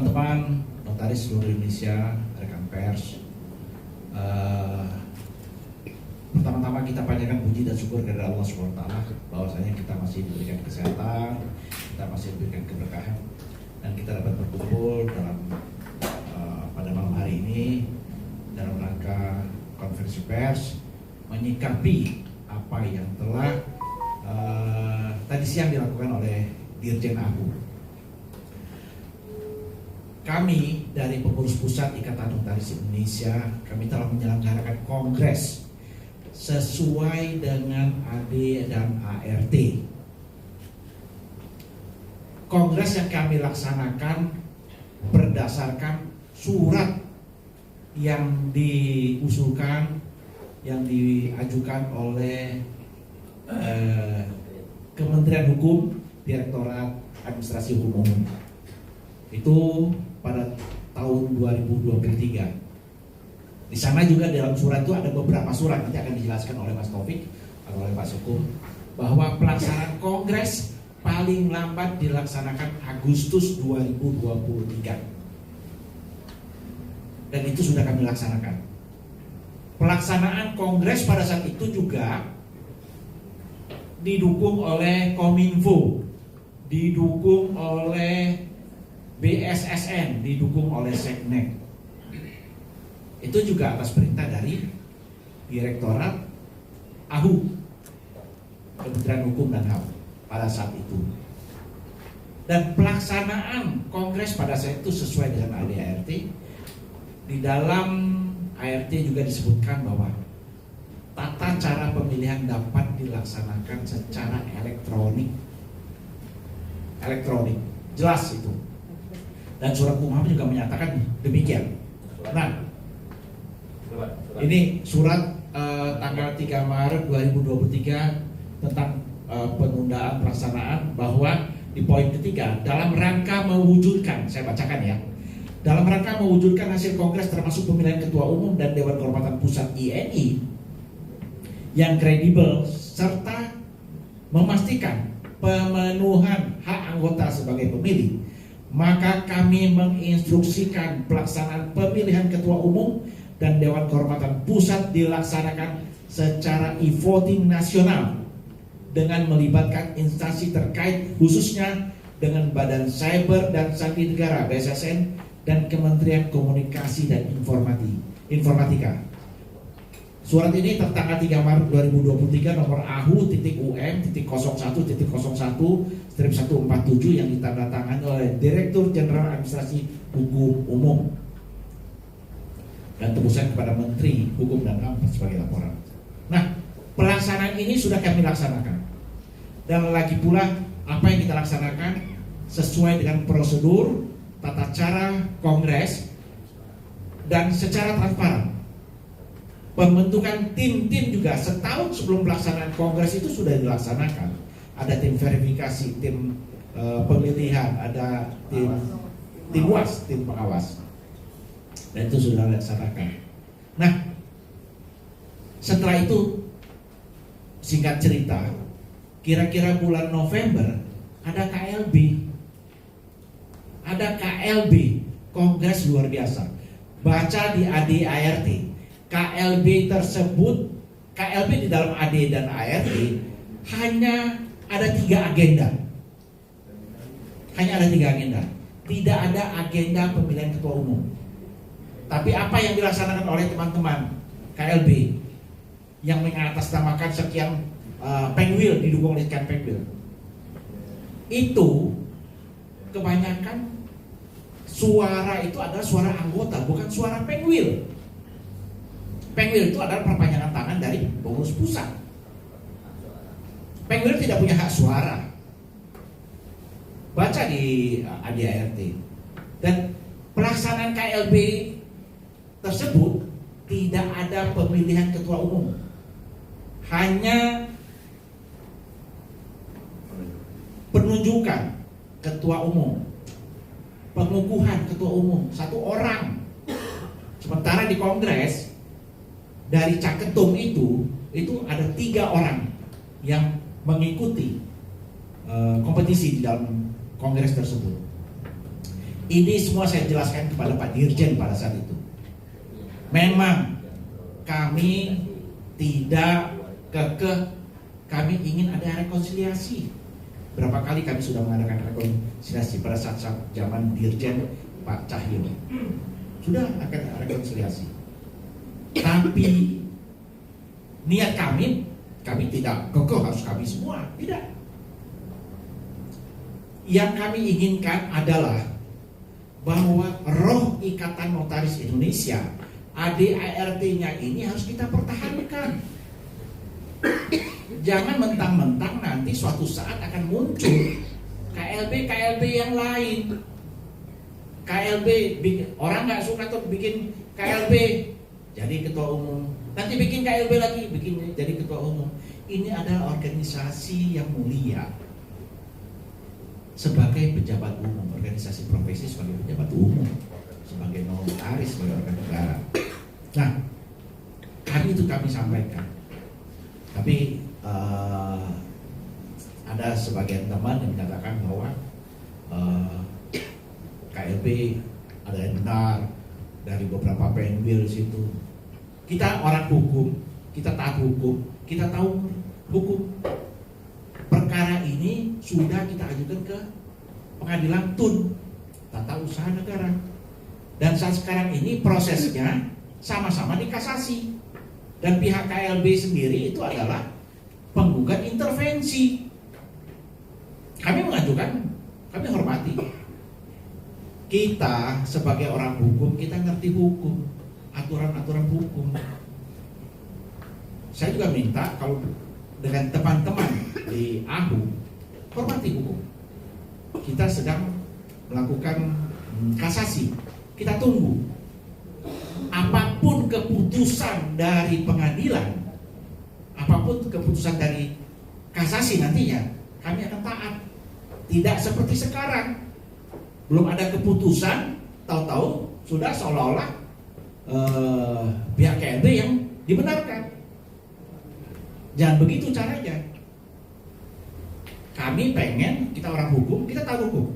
teman-teman notaris seluruh Indonesia, rekan pers, pertama-tama kita panjatkan puji dan syukur kepada Allah SWT bahwasanya kita masih diberikan kesehatan, kita masih diberikan keberkahan, dan kita dapat berkumpul pada malam hari ini dalam rangka konferensi pers menyikapi apa yang telah tadi siang dilakukan oleh Dirjen Agung. Kami dari pengurus pusat Ikatan Notaris Indonesia, kami telah menyelenggarakan kongres sesuai dengan AD dan ART. Kongres yang kami laksanakan berdasarkan surat yang diusulkan, yang diajukan oleh Kementerian Hukum, Direktorat Administrasi Hukum Umum. Itu pada tahun 2023. Di sana juga dalam surat itu ada beberapa surat, nanti akan dijelaskan oleh Mas Taufik atau oleh Pak Sukum, bahwa pelaksanaan kongres paling lambat dilaksanakan Agustus 2023. Dan itu sudah kami laksanakan. Pelaksanaan kongres pada saat itu juga didukung oleh Kominfo, didukung oleh BSSN, didukung oleh Seknek. Itu juga atas perintah dari Direktorat AHU, Kementerian Hukum dan HAM pada saat itu. Dan pelaksanaan kongres pada saat itu sesuai dengan AD-ART. Di dalam ART juga disebutkan bahwa tata cara pemilihan dapat dilaksanakan secara elektronik. Jelas itu. Dan surat Kumham juga menyatakan demikian. Nah, ini surat tanggal 3 Maret 2023 tentang penundaan pelaksanaan, bahwa di poin ketiga, dalam rangka mewujudkan, saya bacakan ya, dalam rangka mewujudkan hasil kongres termasuk pemilihan ketua umum dan Dewan Kehormatan Pusat INI yang kredibel serta memastikan pemenuhan hak anggota sebagai pemilih, maka kami menginstruksikan pelaksanaan pemilihan ketua umum dan Dewan Kehormatan Pusat dilaksanakan secara e-voting nasional dengan melibatkan instansi terkait, khususnya dengan Badan Cyber dan Sandi Negara (BSSN) dan Kementerian Komunikasi dan Informatika. Surat ini tertanggal 3 Maret 2023 nomor AHU.UM.01.01/147 yang ditandatangani oleh Direktur Jenderal Administrasi Hukum Umum dan tembusan kepada Menteri Hukum dan HAM sebagai laporan. Nah, pelaksanaan ini sudah kami laksanakan. Dan lagi pula apa yang kita laksanakan sesuai dengan prosedur, tata cara kongres, dan secara transparan. Pembentukan tim-tim juga setahun sebelum pelaksanaan kongres itu sudah dilaksanakan. Ada tim verifikasi, tim pemilihan, ada tim UAS, tim pengawas. Dan itu sudah dilaksanakan. Nah, setelah itu singkat cerita, kira-kira bulan November ada KLB. Ada KLB, Kongres Luar Biasa. Baca di AD-ART. KLB tersebut, KLB di dalam AD dan ART hanya ada 3 agenda. Hanya ada 3 agenda. Tidak ada agenda pemilihan ketua umum. Tapi apa yang dilaksanakan oleh teman-teman KLB yang mengatasnamakan sekian Penwil, didukung oleh sekian Penwil, itu kebanyakan suara itu adalah suara anggota, bukan suara Penwil. Penwil itu adalah perpanjangan tangan dari pengurus pusat. Penwil tidak punya hak suara. Baca di AD-ART. Dan pelaksanaan KLB tersebut tidak ada pemilihan ketua umum. Hanya penunjukan ketua umum, pengukuhan ketua umum 1 orang. Sementara di kongres dari Caketum itu ada 3 orang yang mengikuti kompetisi di dalam kongres tersebut. Ini semua saya jelaskan kepada Pak Dirjen pada saat itu. Memang kami tidak kekeh, kami ingin ada rekonsiliasi. Berapa kali kami sudah mengadakan rekonsiliasi pada saat zaman Dirjen Pak Cahyo. Sudah akan rekonsiliasi. Tapi niat kami tidak kekeh harus kami semua, tidak. Yang kami inginkan adalah bahwa roh Ikatan Notaris Indonesia ADART-nya ini harus kita pertahankan. Jangan mentang-mentang nanti suatu saat akan muncul KLB yang lain. KLB orang nggak suka tuh bikin KLB jadi ketua umum, nanti bikin KLB lagi bikin jadi ketua umum. Ini adalah organisasi yang mulia. Sebagai pejabat umum, organisasi profesi sebagai pejabat umum, sebagai notaris, sebagai organ negara. Nah, kami sampaikan. Tapi ada sebagian teman yang mengatakan bahwa KLB ada yang benar dari beberapa penwil situ. Kita orang hukum, kita taat hukum, kita tahu hukum. Perkara ini sudah kita ajukan ke pengadilan TUN, Tata Usaha Negara. Dan saat sekarang ini prosesnya sama-sama dikasasi. Dan pihak KLB sendiri itu adalah penggugat intervensi. Kami mengajukan, kami hormati. Kita sebagai orang hukum, kita ngerti hukum, aturan-aturan hukum. Saya juga minta kalau dengan teman-teman di AHU, hormati hukum. Kita sedang melakukan kasasi. Kita tunggu. Apapun keputusan dari pengadilan, apapun keputusan dari kasasi nantinya, kami akan taat. Tidak seperti sekarang. Belum ada keputusan, tahu-tahu sudah seolah-olah pihak KLB yang dibenarkan. Jangan begitu caranya. Kami pengen, kita orang hukum, kita tahu hukum.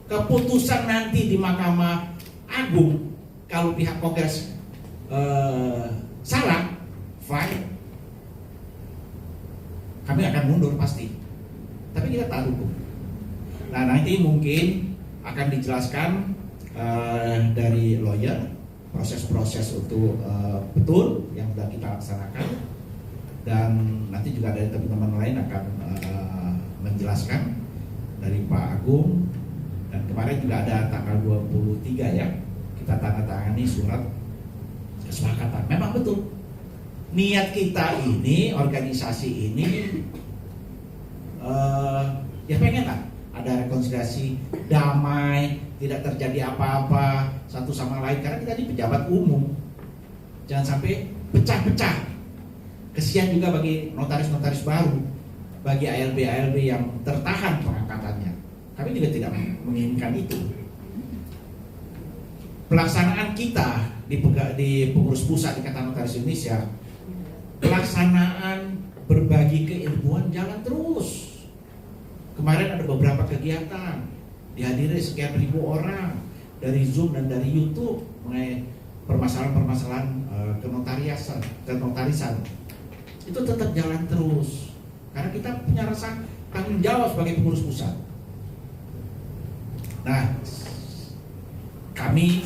Keputusan nanti di Mahkamah Agung, kalau pihak Kongres salah, fine. Kami akan mundur pasti. Tapi kita tahu hukum. Nah, nanti mungkin akan dijelaskan dari lawyer proses-proses untuk betul yang sudah kita laksanakan. Dan nanti juga dari teman-teman lain akan menjelaskan dari Pak Agung. Dan kemarin juga ada tanggal 23 ya, kita tanda-tangani surat kesepakatan. Memang betul, niat kita ini, organisasi ini ya pengen lah ada rekonsiliasi, damai, tidak terjadi apa-apa satu sama lain. Karena kita ini pejabat umum, jangan sampai pecah-pecah. Kesian juga bagi notaris-notaris baru, bagi ALB-ALB yang tertahan pengangkatannya. Kami juga tidak menginginkan itu. Pelaksanaan kita di pengurus pusat Ikatan Notaris Indonesia, pelaksanaan berbagi keilmuan jalan terus. Kemarin ada beberapa kegiatan, dihadiri sekian ribu orang dari Zoom dan dari YouTube mengenai permasalahan-permasalahan kenotarisan. Itu tetap jalan terus karena kita punya rasa tanggung jawab sebagai pengurus pusat. Nah, kami